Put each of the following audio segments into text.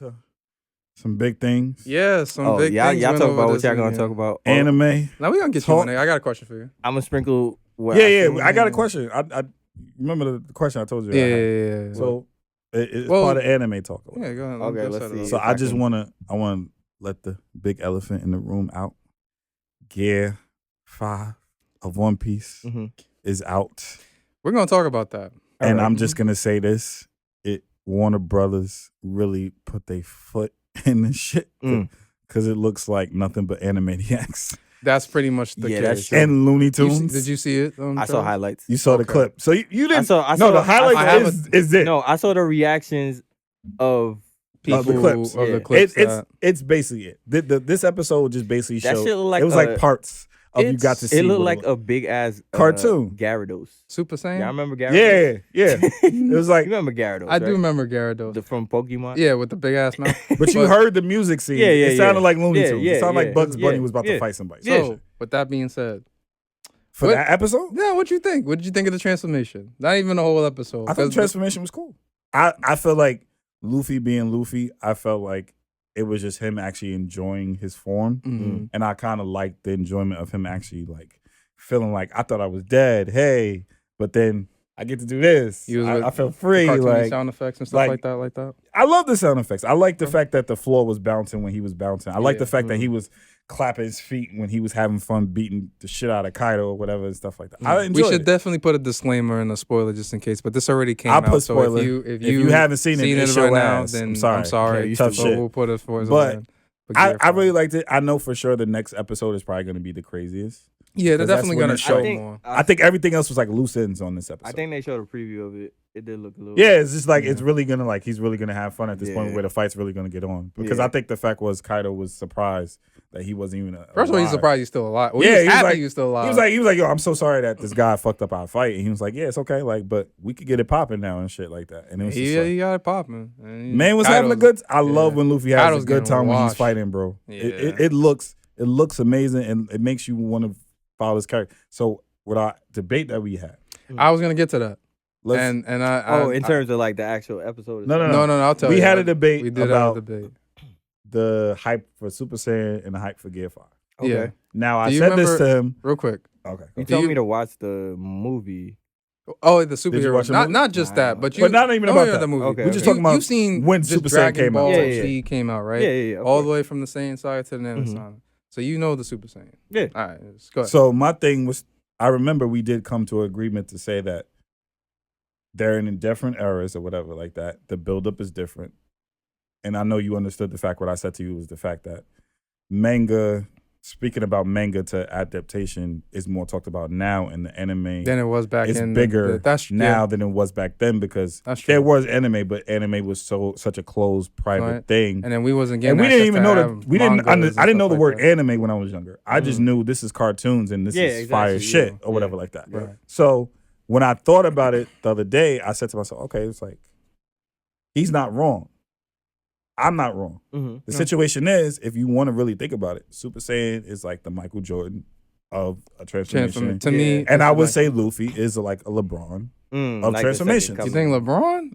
to some big things. Yeah, some big y'all things. Y'all went talk over about what this y'all gonna weekend. talk about. Anime. Now we gonna get you on there. I got a question for you. I'm gonna sprinkle. Yeah. I got a question. I remember the question I told you. Yeah. So it's part of anime talk. Yeah, go ahead. Okay, let's see. So I just want to let the big elephant in the room out. Gear 5 of One Piece is out. We're gonna talk about that. And I'm just gonna say this: Warner Brothers really put their foot in the shit because it looks like nothing but Animaniacs. That's pretty much the case. That's true. And Looney Tunes. Did you see it? I saw highlights. You saw the clip, so you didn't. I saw the highlights is it? No, I saw the reactions of people of the clips. Of the clips. It's basically it. This episode just basically that showed. Shit looked like it was like parts of you got to see. It looked like a big ass cartoon. Gyarados. Super Saiyan. Yeah, I remember Gyarados. Yeah. It was like you remember Gyarados. I do remember Gyarados from Pokemon. Yeah, with the big ass mouth. But you heard the music scene. It sounded like Looney Tunes. It sounded like Bugs Bunny was about to fight somebody. So, with that being said, for that episode, yeah, what you think? What did you think of the transformation? Not even the whole episode. I thought the transformation was cool. I feel like Luffy being Luffy, I felt like it was just him actually enjoying his form, and I kind of liked the enjoyment of him actually like feeling like I thought I was dead. Hey, but then I get to do this. I felt free. Like sound effects and stuff like that. I love the sound effects. I like the fact that the floor was bouncing when he was bouncing. I like the fact that he was clapping his feet when he was having fun beating the shit out of Kaido or whatever and stuff like that. I enjoyed We should definitely put a disclaimer and a spoiler just in case, but this already came out. I'll put spoiler. So if you haven't seen it right now, then I'm sorry. Tough shit. We'll put it for But I really liked it. I know for sure the next episode is probably going to be the craziest. Yeah, they're definitely going to show more. I think everything else was like loose ends on this episode. I think they showed a preview of it. It did look a little. Yeah, it's just like it's really gonna he's really gonna have fun at this point where the fight's really gonna get on. Because I think the fact was Kaido was surprised that he wasn't even. First of all, he's surprised he's still alive. Well, yeah, he was happy he was still alive. He was like, yo, I'm so sorry that this guy fucked up our fight. And he was like, yeah, it's okay, like, but we could get it popping now and shit like that. And it was he got it popping. Man was having a good. I love when Luffy has a good time when he's fighting, bro. Yeah. It looks amazing and it makes you want to follow his character. So with our debate that we had, I was gonna get to that. In terms of like the actual episode. No. I'll tell you. We had a debate. We did about have a debate. The hype for Super Saiyan and the hype for Gear 5. Okay. Yeah. Now I said this to him real quick. Okay. You told me to watch the movie. Oh, the superhero. Not just that, but not even about that. The movie. Okay. We're just talking about you've seen when Super Saiyan came out. Yeah. Came out, right? Yeah. All the way from the Saiyan saga to the Nanosonic. So you know the Super Saiyan. Yeah. All right. Let's go ahead. So my thing was, I remember we did come to an agreement to say that they're in different eras or whatever like that. The buildup is different. And I know you understood the fact what I said to you was the fact that speaking about manga to adaptation is more talked about now in the anime. Than it was back it's in. Bigger now than it was back then because there was anime, but anime was such a closed private thing. And then we wasn't getting. And we didn't even know that. I didn't know the word anime when I was younger. I just knew this is cartoons and this is fire shit or whatever like that. Right. So when I thought about it the other day, I said to myself, okay, it's like he's not wrong. I'm not wrong. The situation is, if you want to really think about it, Super Saiyan is like the Michael Jordan of a transformation. To me, and I would say Luffy is like a LeBron of transformations. You think LeBron?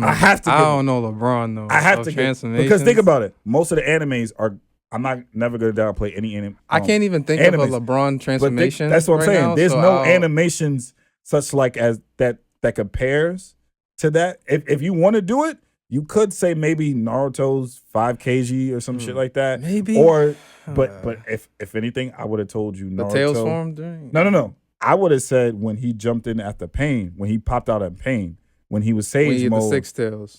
I have to. I don't know LeBron though. I have to because think about it. Most of the animes are. I'm never gonna downplay any anime. I can't even think of a LeBron transformation. That's what I'm saying. Now, There's no animations such like as that compares to that. If you want to do it. You could say maybe Naruto's 5 kg or some shit like that. Maybe. Or, but if anything, I would have told you Naruto. The tails formed? No. I would have said when he jumped in after pain, when he popped out at pain, when he was Sage mode. The 6 tails.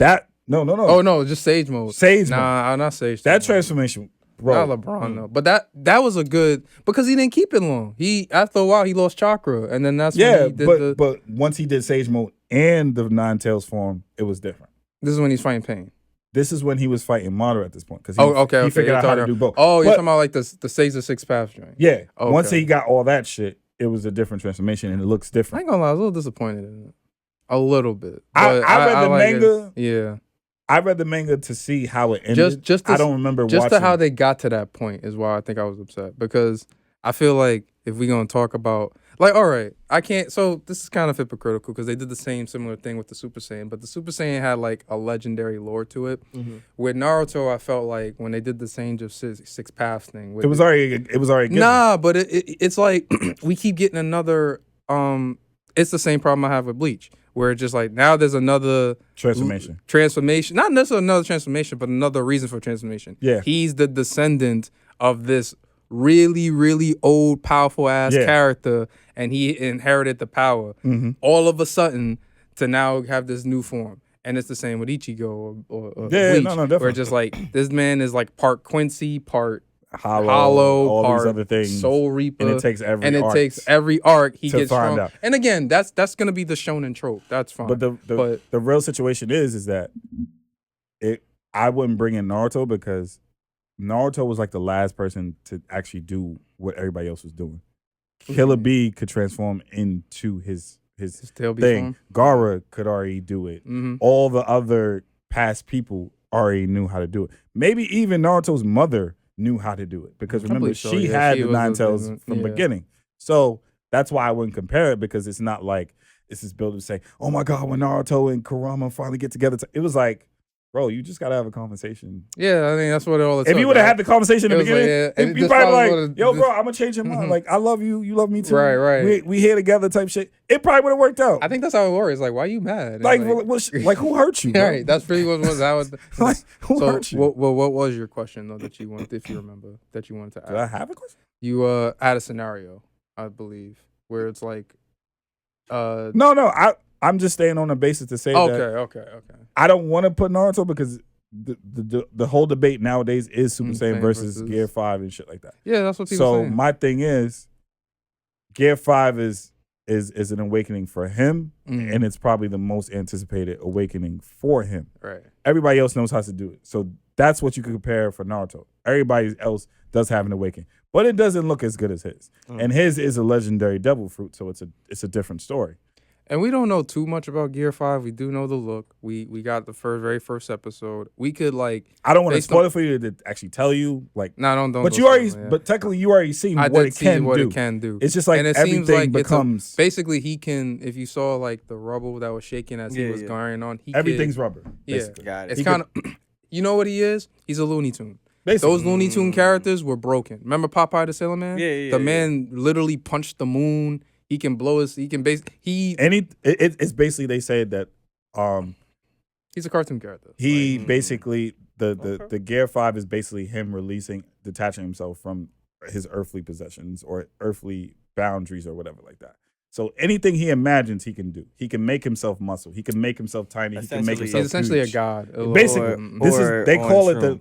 No. Oh, no, just Sage mode. Nah, not Sage. That transformation, bro. Not LeBron, though. But that was a good, because he didn't keep it long. After a while, he lost chakra. And then that's when he did but once he did Sage mode and the 9 tails form, it was different. This is when he's fighting pain. This is when he was fighting Madara at this point. Because he figured out how to do both. Oh, you're talking about like the Sage of 6 Paths joint. Yeah. Okay. Once he got all that shit, it was a different transformation and it looks different. I ain't gonna lie, I was a little disappointed in it. A little bit. I read the manga. Yeah. I read the manga to see how it ended. I don't remember just watching. To how they got to that point is why I think I was upset. Because I feel like if we're gonna talk about Like, all right, I can't. So this is kind of hypocritical because they did the similar thing with the Super Saiyan, but the Super Saiyan had like a legendary lore to it. With Naruto, I felt like when they did the Sage of Six Paths thing, it was already given. Nah, but it's like we keep getting another. It's the same problem I have with Bleach, where it's just like now there's another transformation. Not necessarily another transformation, but another reason for transformation. Yeah, he's the descendant of this really, really old, powerful ass character, and he inherited the power. All of a sudden, to now have this new form, and it's the same with Ichigo or Bleach, definitely. where just like this man is like part Quincy, part Hollow, all part these other things, Soul Reaper, and it takes every arc he gets find strong. out. And again, that's gonna be the shonen trope. That's fine. But the real situation is that I wouldn't bring in Naruto because Naruto was like the last person to actually do what everybody else was doing. Killer Bee could transform into his thing. Gaara could already do it. All the other past people already knew how to do it. Maybe even Naruto's mother knew how to do it because remember she had the Nine Tails from the beginning. So that's why I wouldn't compare it because it's not like this is built to say, oh my God, when Naruto and Kurama finally get together. It was like, bro, you just gotta have a conversation. Yeah, I think that's what it all is. If you would have had the conversation in the beginning, you probably like, yo, bro, I'm gonna change your mind. Like, I love you, you love me too. Right. We here together type shit. It probably would have worked out. I think that's how it works. Like, why are you mad? Like who hurt you? Bro? Right, that's pretty much what how it. Like, who hurt you? What was your question though that you wanted, if you remember, that you wanted to ask? Did I have a question? You had a scenario, I believe, where it's like, no, I'm just staying on the basis to say that. Okay. I don't want to put Naruto because the whole debate nowadays is Super Saiyan versus Gear 5 and shit like that. Yeah, that's what people saying. So my thing is, Gear 5 is an awakening for him, and it's probably the most anticipated awakening for him. Right. Everybody else knows how to do it. So that's what you can compare for Naruto. Everybody else does have an awakening, but it doesn't look as good as his. And his is a legendary devil fruit, so it's a different story. And we don't know too much about Gear 5. We do know the look. We got the very first episode. We could like. I don't want to spoil it for you to actually tell you. Like, no, don't. But you already. But technically, you already seen what it can do. It's just like everything becomes. Basically, he can. If you saw like the rubble that was shaking as he was going on, everything's rubber. Basically. Got it. It's kind of. You know what he is? He's a Looney Tune. Basically. Those Looney Tune characters were broken. Remember Popeye the Sailor Man? Yeah. The man literally punched the moon. He can blow his. He can it's basically they said that he's a cartoon character. He basically the Gear 5 is basically him detaching himself from his earthly possessions or earthly boundaries or whatever like that. So anything he imagines, he can do. He can make himself muscle. He can make himself tiny. He can make himself. He's essentially huge. a god. Basically, they call it the.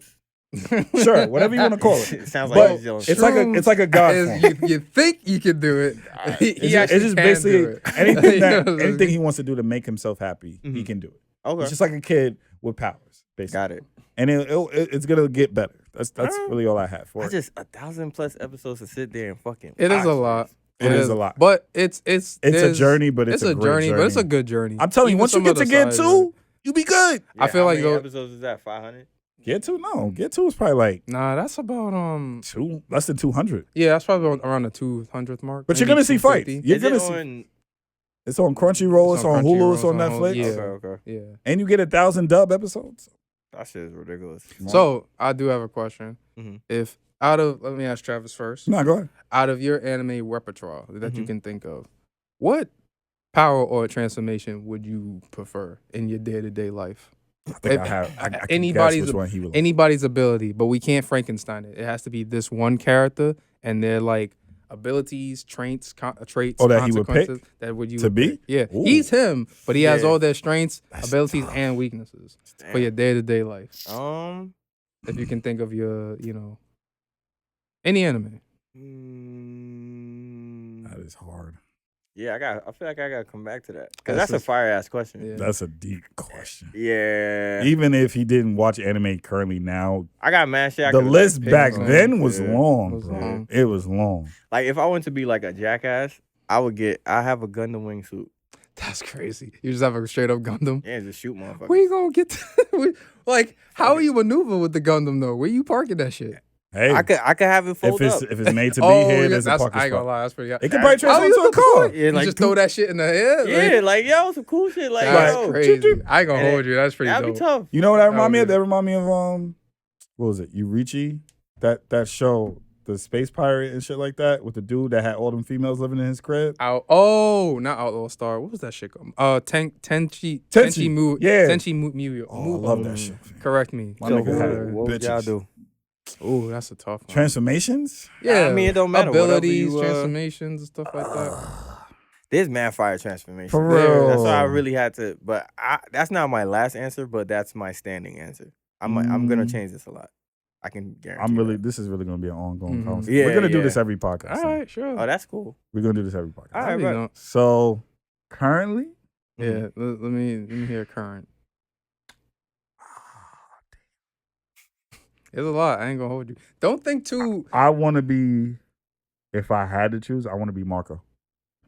Sure, whatever you want to call it. It sounds but like it's like a god form. You think you can do it. It's just basically anything he wants to do to make himself happy, he can do it. Okay. It's just like a kid with powers, basically. Got it. And it's gonna get better. That's really all I have for it. Just 1,000+ episodes to sit there and fucking. It is a lot. It is a lot. But it's a journey, but it's a journey, journey. But it's a good journey. I'm telling you, once you get to Gear 2, you be good. Yeah, I feel like how many episodes is that? 500? Gear 2? No. Gear 2 is probably like that's about less than 200. Yeah, that's probably around the 200th mark. But you're gonna see fights. You're gonna see. It's on Crunchyroll. It's on Hulu. It's on Netflix. Yeah. Okay. Yeah. And you get 1,000 dub episodes. That shit is ridiculous. So I do have a question. If let me ask Travis first. No, go ahead. Out of your anime repertoire that you can think of, what power or transformation would you prefer in your day-to-day life? I think I can anybody's guess which one he would like. Anybody's ability, but we can't Frankenstein it. It has to be this one character, and they're like abilities, traits, that he would pick that would you to be? Pick. Yeah, Ooh. he's him, but he has all their strengths, That's abilities, tough. and weaknesses for your day-to-day life. If you can think of your, any anime. That is hard. Yeah, I feel like I gotta come back to that because that's a fire ass question. Yeah. That's a deep question. Yeah. Even if he didn't watch anime currently now, I got mad shit. the list back then was Yeah. long, bro. It was long. Like if I want to be like a jackass, I have a Gundam wingsuit. That's crazy. You just have a straight up Gundam. Yeah, just shoot motherfuckers. Where you gonna get? Like, how are you maneuver with the Gundam though? Where you parking that shit? Hey, I could have it fold up. if it's made to be here, there's a that's, parking I ain't gonna spot. lie, that's pretty hot. It can probably transform into a car. Yeah, You like just throw that shit in the air. Yeah, like yo, some cool shit. Like That's yo, crazy. I ain't gonna hold you. That's pretty that'd dope. be tough. You know what that remind me of? good. That remind me of what was it? Eurichi? That show, the space pirate and shit like that, with the dude that had all them females living in his crib. Not Outlaw Star. What was that shit called? Tenchi Yeah. Muyo. Oh, I love that shit. Correct me. My nigga had what would y'all bitches. do? Oh, that's a tough one. Transformations? Yeah, I mean, it don't matter. Whatever Abilities, you, transformations, and stuff like that. There's man fire transformation. For real. That's why I really had to. But that's not my last answer. But that's my standing answer. I'm gonna change this a lot. I can guarantee. This is really gonna be an ongoing conversation. Yeah, We're gonna do yeah. this every podcast. All right, sure. Oh, that's cool. We're gonna do this every podcast. All right, bro. So currently, Yeah, let me hear current. It's a lot. I ain't gonna hold you. Don't think too. I want to be. If I had to choose, I want to be Marco.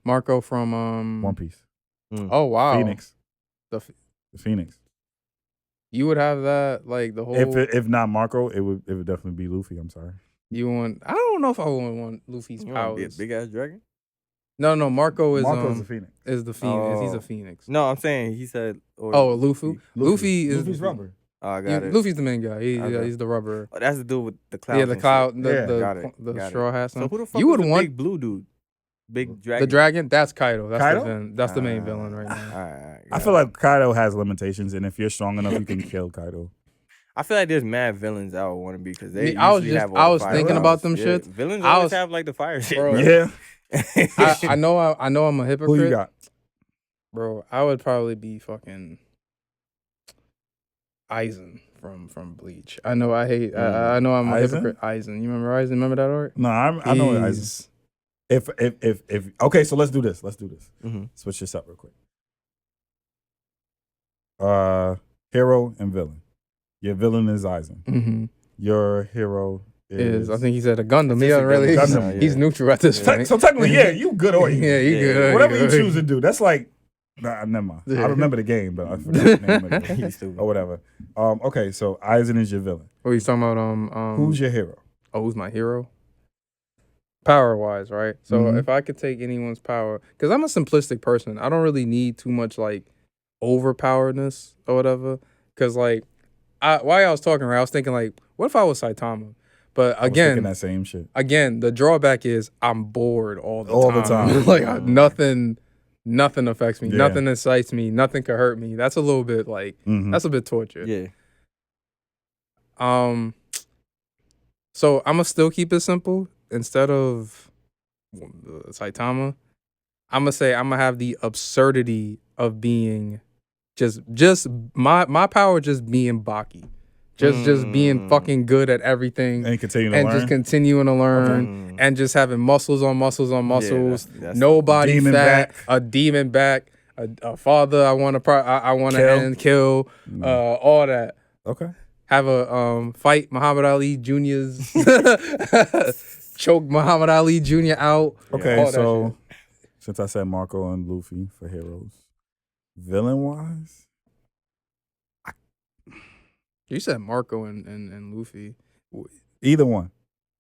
Marco from One Piece. Oh wow, Phoenix. The Phoenix. You would have that like the whole. If not Marco, it would definitely be Luffy. I'm sorry. You want? I don't know if I would want Luffy's You wanna be a powers. big ass dragon. No, Marco is Marco's the Phoenix. is the Phoenix. He's a Oh. Phoenix. No, I'm saying he said. Luffy. Luffy is Luffy's rubber. Oh, I got it. Luffy's the main guy. Okay. He's the rubber. Oh, that's the dude with the cloud. Yeah, the cloud, Yeah. Got it, the got it. straw hat. So who the fuck You was would the want big blue dude? Big dragon. the dragon. That's Kaido. That's Kaido? the villain. That's the main villain right now. All right, I feel like Kaido has limitations, and if you're strong enough, you can kill Kaido. I feel like there's mad villains I would want to be because they. I was usually just- have all I the was fire thinking powers. about them Yeah, shits. Villains I always was- have like the fire shit, Bro. bro. Yeah. I know I'm a hypocrite. Who you got? Bro, I would probably be fucking Aizen from Bleach. I know I hate. I know I'm a Aizen? hypocrite. Aizen, you remember Aizen? Remember that arc? No, I know what He's- If okay, so let's do this. Mhm. Switch this up real quick. Hero and villain. Your villain is Aizen. Mhm. Your hero is I think he said a Gundam. He Just a doesn't really. Gundam, yeah. He's neutral at this point. So technically, yeah, you good or evil. Yeah, you Yeah. good. Whatever you good. choose to do. That's like never mind. Yeah. I remember the game, but I forgot the name of the game. He's stupid. Or whatever. Okay, so Aizen is your villain. What are you talking about? Who's your hero? who's my hero? Power wise, right? So Mhm. if I could take anyone's power, because I'm a simplistic person, I don't really need too much like overpoweredness or whatever. Because like, while I was talking, right, I was thinking like, what if I was Saitama? But I was thinking again, that same shit. the drawback is I'm bored all the All the time. time. Like nothing affects me. Yeah. Nothing excites me. Nothing could hurt me. That's a little bit like Mhm. that's a bit torture. Yeah. So I'm gonna still keep it simple. Instead of Saitama, I'm gonna say I'm gonna have the absurdity of being just my power just being Baki. Just being fucking good at everything And continue to and learn. just continuing to learn Mm. and just having muscles on muscles on muscles. that's- Nobody Demon fat, back. a demon back, a father I want to Kill. kill, all that. Okay. Have a fight Muhammad Ali Jr.'s choke Muhammad Ali Jr. out. Okay, all that so since I said Marco and Luffy for heroes, villain wise, You said Marco and Luffy. either one.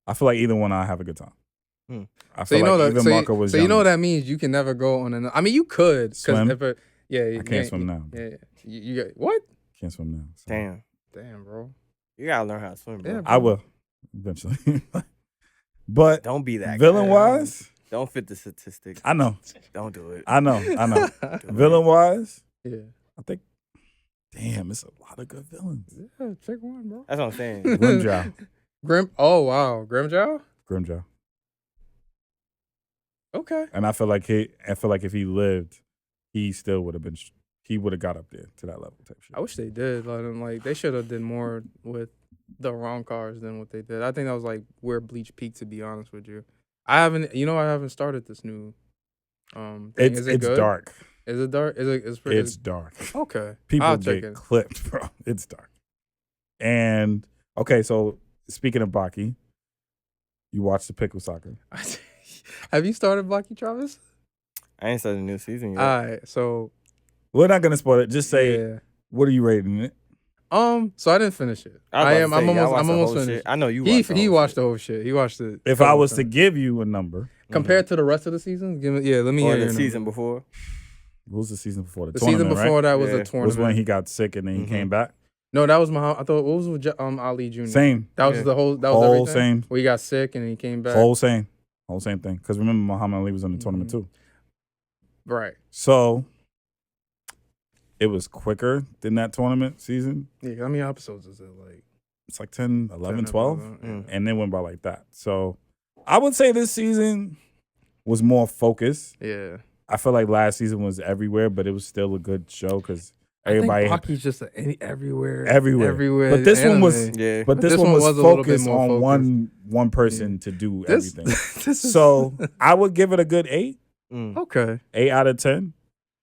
I feel like either one I have a good time. Hmm. I So feel you know like that. even So, Marco you, was so you know what younger. that means. You can never go on an. I mean, you could. 'Cause Swim? If I can't swim now. Yeah. You got what? Can't swim now. so Damn. Bro. You gotta learn how to swim, bro. Yeah, I will eventually. But Don't be that villain guy. wise, Don't fit the statistics. I know. Don't do it. I know. Don't do it. Villain wise, Yeah. I think damn, it's a lot of good villains. Yeah. Check one, bro. That's what I'm saying. Grimjow. Oh wow, Grimjow. Grimjow. Okay. And I feel like if he lived, he still would have been. He would have got up there to that level type shit. I wish they did. Like they should have did more with the wrong cars than what they did. I think that was like where Bleach peaked. To be honest with you, I haven't started this new. Thing. Is it It's good? dark. Is it dark? It's dark. Okay. People I'll check get it. clipped, bro. It's dark. And okay, so speaking of Baki, you watched the Pickle Soccer. Have you started Baki, Travis? I ain't started a new season yet. All right. So We're not gonna spoil it. Just say yeah. what are you rating it? So I didn't finish it. I'm almost finished. I know you. He watched the whole shit. He watched it. If I was to give you a number compared to the rest of the seasons, let me hear the season before. What was the season before? The season before that was the tournament. Was when he got sick and then he came back. No, that was Muhammad. I thought what was with Ali Jr. Same. That was the whole. That was whole everything? same. Where he got sick and then he came back. Whole same thing. Because remember, Muhammad Ali was in the tournament too. Right. So it was quicker than that tournament season. Yeah. How many episodes is it? Like it's like 10, 11, 12. Yeah. And then went by like that. So I would say this season was more focused. Yeah. I feel like last season was everywhere, but it was still a good show because everybody. I think Baki's just everywhere. But this one was, But this one was focused on focused. one person to do everything. So I would give it a good 8. Okay. 8 out of 10.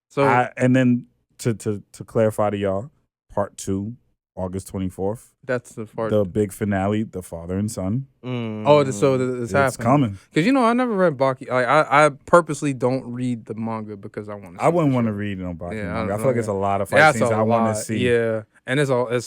So and then to clarify to y'all, part 2, August 24th. That's the part. The big finale, the father and son. So it's happening. It's coming. Because I never read Baki. Like I purposely don't read the manga because I want to. I wouldn't want to read no Baki manga. I feel like it's a lot of fight That's scenes I want to see. Yeah, and it's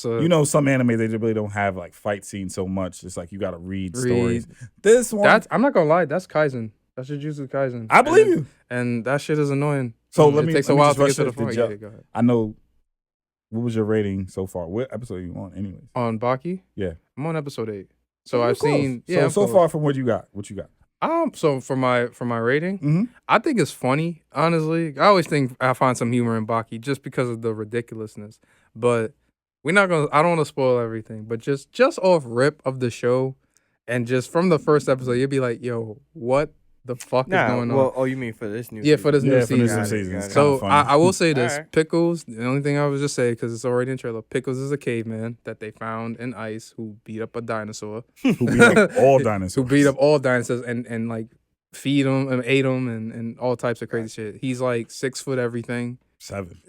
some anime they really don't have like fight scenes so much. It's like you got to read stories. This one, I'm not gonna lie. That's Kaizen. That's Jujutsu Kaisen. I believe you. And that shit is annoying. So it takes a while to get to the point. Yeah, go ahead. I know. What was your rating so far? What episode are you on, anyways? On Baki? Yeah, I'm on episode 8. So I've seen. Yeah, so far from what you got. What you got? So for my rating, I think it's funny. Honestly, I always think I find some humor in Baki just because of the ridiculousness. But we're not gonna. I don't want to spoil everything. But just off rip of the show, and just from the first episode, you'll be like, "Yo, what the fuck is going on?" Well, you mean for this new? Yeah, for this new season. It's so funny. I will say this: Pickles. The only thing I would just say because it's already in trailer. Pickles is a caveman that they found in ice who beat up a dinosaur. Who beat up all dinosaurs? Who beat up all dinosaurs and like feed them and ate them and all types of crazy shit. He's like 6 foot everything. 7.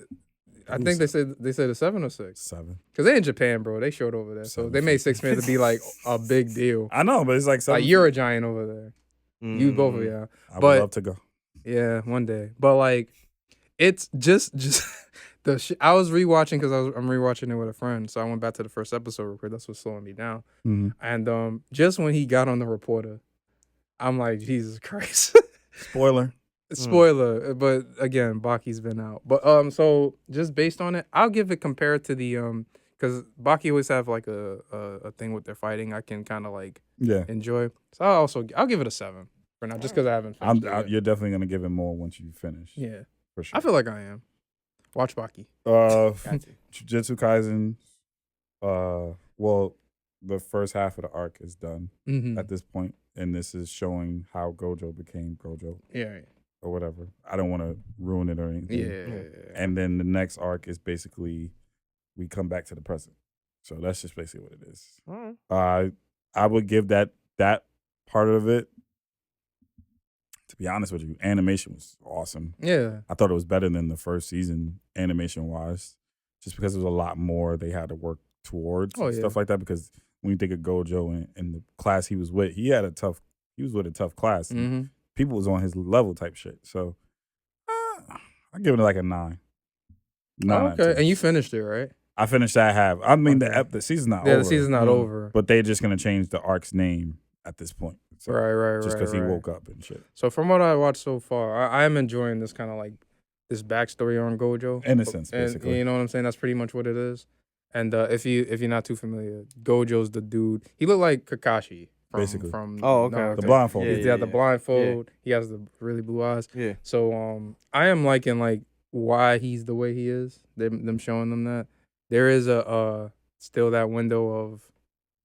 I think they said a 7 or 6. 7. Because they in Japan, bro. They showed over there, so they made 6 men to be like a big deal. I know, but it's like 7. Like you're a giant over there. You both of y'all. I would love to go. Yeah, one day. But like, it's just I was rewatching because I'm rewatching it with a friend, so I went back to the first episode real quick. That's what's slowing me down. And just when he got on the reporter, I'm like, Jesus Christ. Spoiler, but again, Baki's been out. But so just based on it, I'll give it compared to the because Baki always have like a thing with their fighting. I can kind of like enjoy. So I'll give it a 7 for now, just because I haven't finished it. You're definitely gonna give it more once you finish. Yeah, for sure. I feel like I am. Watch Baki. Jujutsu Kaisen. Well, the first half of the arc is done at this point, and this is showing how Gojo became Gojo. Yeah. Or whatever. I don't want to ruin it or anything. Yeah. And then the next arc is basically we come back to the present. So that's just basically what it is. I would give that part of it. To be honest with you, animation was awesome. Yeah. I thought it was better than the first season, animation wise, just because there was a lot more they had to work towards and stuff like that. Because when you think of Gojo and the class he was with, he was with a tough class. And people was on his level type shit. So I give it like a 9. 9 okay. And you finished it, right? I finished that half. I mean, the season's not over. Yeah, the season's not over. But they're just going to change the arc's name at this point. So, right. Just because he woke up and shit. So from what I watched so far, I am enjoying this kind of like this backstory on Gojo. In a sense, basically. You know what I'm saying? That's pretty much what it is. And if you're not too familiar, Gojo's the dude. He looked like Kakashi. Basically. The blindfold. Yeah, the blindfold. Yeah. He has the really blue eyes. Yeah. So I am liking like why he's the way he is. Them showing them that there is a still that window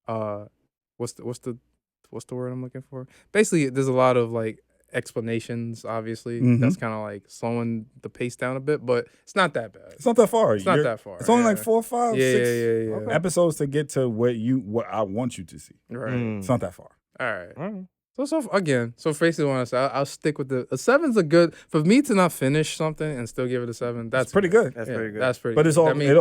of what's the word I'm looking for? Basically, there's a lot of like explanations. Obviously, that's kind of like slowing the pace down a bit, but it's not that bad. It's not that far. It's not that far. It's only like 4, 5, 6 Yeah. episodes to get to what I want you to see. Right. It's not that far. All right. So basically, what I say, I'll stick with a 7's a good for me to not finish something and still give it a 7. That's pretty good. That's pretty good. That's pretty. But good. it's all it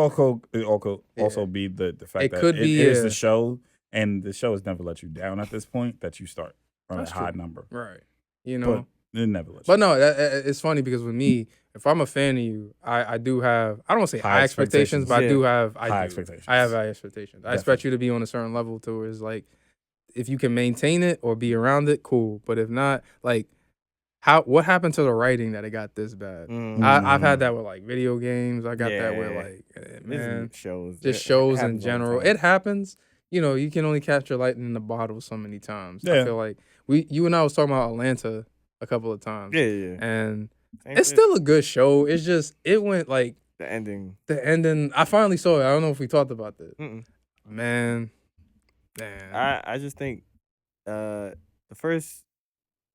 also be the fact that it is the show, and the show has never let you down at this point. That you start on a high number, right? You know, never lets. But no, it's funny because with me, if I'm a fan of you, I do have, I don't want to say high expectations, but I do have high expectations. I have high expectations. I expect you to be on a certain level to where it's like, if you can maintain it or be around it, cool. But if not, like, what happened to the writing that it got this bad? I've had that with like video games. I got that with like, man, shows in general. It happens. You know, you can only capture lightning in the bottle so many times. I feel like you and I was talking about Atlanta a couple of times. Yeah. And it's still a good show. It's just, it went like the ending. I finally saw it. I don't know if we talked about this. Man. I just think the first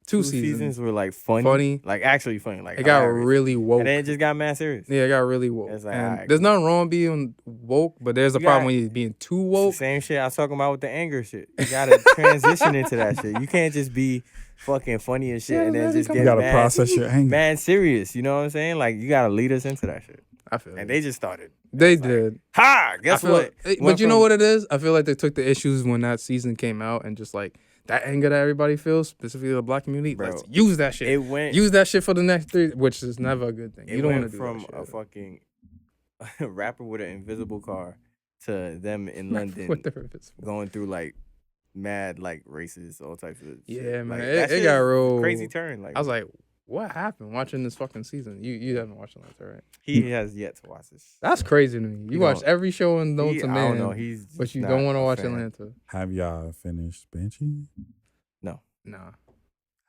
two seasons were like funny, like actually funny. Like it got really woke, and then it just got mad serious. Yeah, it got really woke. It's like, and there's nothing wrong being woke, but there's a problem when you're being too woke. Same shit I was talking about with the anger shit. You gotta transition into that shit. You can't just be fucking funny and shit and then just get you gotta process your anger. Man, serious. You know what I'm saying? Like you gotta lead us into that shit. I feel and they just started. They did. Ha! Guess what? But you know what it is? I feel like they took the issues when that season came out and just like that anger that everybody feels, specifically the black community. Bro, let's use that shit. Use that shit for the next 3, which is never a good thing. You don't want to do from that shit. A fucking rapper with an invisible car to them in London going through like mad like races, all types of shit. Man, like, it got real crazy turn. Like I was like, what happened watching this fucking season? You haven't watched Atlanta, right? He has yet to watch this. That's crazy to me. You watched every show in Known to Man. I don't know. But you don't want to watch Atlanta. Have y'all finished Banshee? No. Nah.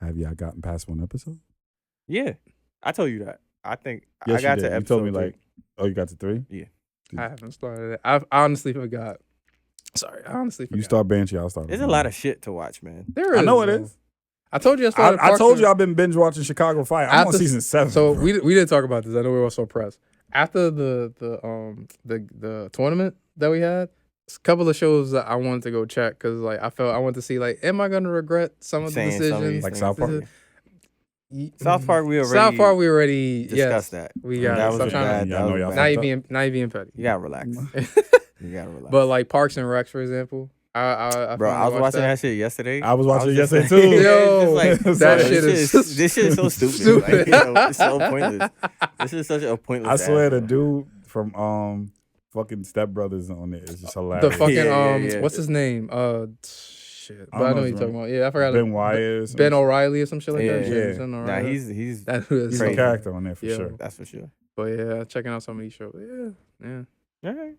Have y'all gotten past 1 episode? Yeah. I told you that. I think yes, I got to episode you told me 3. like, oh, you got to 3? Yeah. I haven't started it. I honestly forgot. Sorry, I honestly forgot. You start Banshee, I'll start. There's a lot of shit to watch, man. There is. I know it is. I told you I told you I've been binge watching Chicago Fire. I'm on season 7. So we did talk about this. I know we were so pressed. After the tournament that we had, a couple of shows that I wanted to go check because like I wanted to see like, am I gonna regret some of the decisions? Like South Park. South Park, we already discussed that. We got that was bad. Now you being petty. You gotta relax. You gotta relax. But like Parks and Recs, for example. I was watching that shit yesterday. I was watching it yesterday too. Yo, like, that shit is this shit is so stupid. Like, it's so pointless. This is such a pointless. I swear, the dude from fucking Step Brothers on it is just hilarious. The fucking what's his name? Shit. But I know what you're talking about. Yeah, I forgot. Ben Wyatt. Ben O'Reilly or some shit like that. Yeah. Nah, he's a character on there for sure. That's for sure. But yeah, checking out some of these shows. Yeah. All right.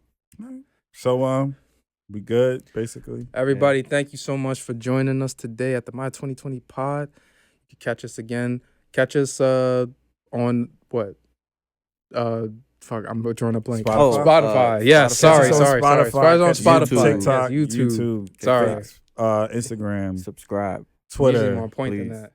So we good, basically. Everybody, thank you so much for joining us today at the My 2020 Pod. You can catch us again. Catch us on what? Fuck, I'm drawing a blank. Spotify. Yes, sorry. Spotify. On Spotify. TikTok, YouTube. YouTube. Sorry. Instagram. Subscribe. Twitter. Usually more point than that.